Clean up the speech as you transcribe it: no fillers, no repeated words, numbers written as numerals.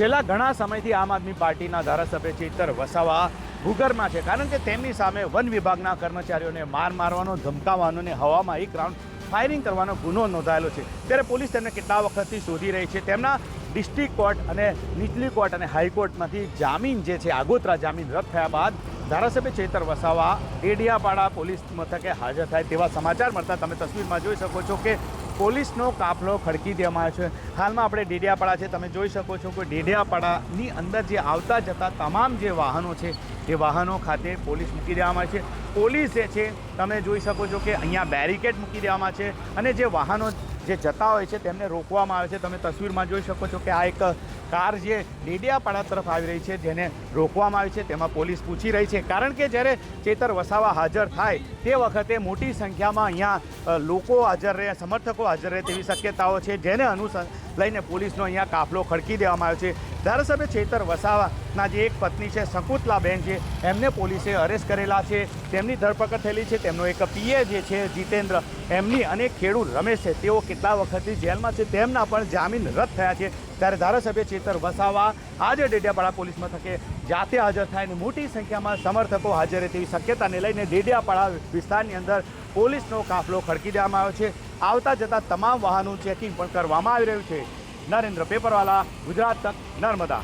છેલ્લા ઘણા સમયથી આમ આદમી પાર્ટીના ધારાસભ્ય ચેતર વસાવા ભૂગર્ભમાં છે, કારણ કે તેમની સામે વન વિભાગના કર્મચારીઓને મારવાનો, ધમકાવવાનો અને હવામાં એક રાઉન્ડ ફાયરિંગ કરવાનો ગુનો નોંધાયેલો છે। ત્યારે પોલીસ તેમને કેટલા વખતથી શોધી રહી છે। તેમના ડિસ્ટ્રિક્ટ કોર્ટ અને નીચલી કોર્ટ અને હાઈકોર્ટમાંથી જામીન જે છે, આગોતરા જામીન રદ થયા બાદ ધારાસભ્ય ચેતર વસાવા ડેડિયાપાડા પોલીસ મથકે હાજર થાય તેવા સમાચાર મળતા તમે તસવીરમાં જોઈ શકો છો કે પોલીસનો કાફલો ખડકી દેવામાં આવ્યો છે। હાલમાં આપણે ડેડિયાપાડા છે, તમે જોઈ શકો છો કે ડેડિયાપાડાની અંદર જે આવતા જતા તમામ જે વાહનો છે એ વાહનો ખાતે પોલીસ મૂકી દેવામાં આવે છે। પોલીસ જે છે તમે જોઈ શકો છો કે અહીંયા બેરિકેડ મૂકી દેવામાં છે અને જે વાહનો જે જતા હોય છે તેમને રોકવામાં આવે છે। તમે તસવીરમાં જોઈ શકો છો કે આ એક કાર જે ડેડિયાપાડા તરફ આવી રહી છે, જેને રોકવામાં આવી છે, તેમાં પોલીસ પૂછી રહી છે, કારણ કે જ્યારે ચેતર વસાવા હાજર થાય તે વખતે મોટી સંખ્યામાં અહીંયા લોકો હાજર રહે, સમર્થકો હાજર રહે તેવી શક્યતાઓ છે, જેને લઈને પોલીસનો અહીંયા કાફલો ખડકી દેવામાં આવ્યો છે। ધારાસભ્ય ચેતર વસાવાના જે એક પત્ની છે શકુંતલાબેન છે, એમને પોલીસે અરેસ્ટ કરેલા છે, તેમની ધરપકડ થયેલી છે। તેમનો એક પીએ જે છે જીતેન્દ્ર, એમની અને ખેડૂત રમેશ છે, તેઓ કેટલા વખતથી જેલમાં છે, તેમના પણ જામીન રદ થયા છે। ત્યારે ધારાસભ્ય ચેતર વસાવા આજે ડેડિયાપાડા પોલીસ મથકે જાતે હાજર થાય અને મોટી સંખ્યામાં સમર્થકો હાજર રહે તેવી શક્યતાને લઈને ડેડિયાપાડા વિસ્તારની અંદર પોલીસનો કાફલો ખડકી દેવામાં આવ્યો છે। આવતા જતા તમામ વાહનોનું ચેકિંગ પણ કરવામાં આવી રહ્યું છે। નરેન્દ્ર પેપરવાલા, ગુજરાત તક, નર્મદા।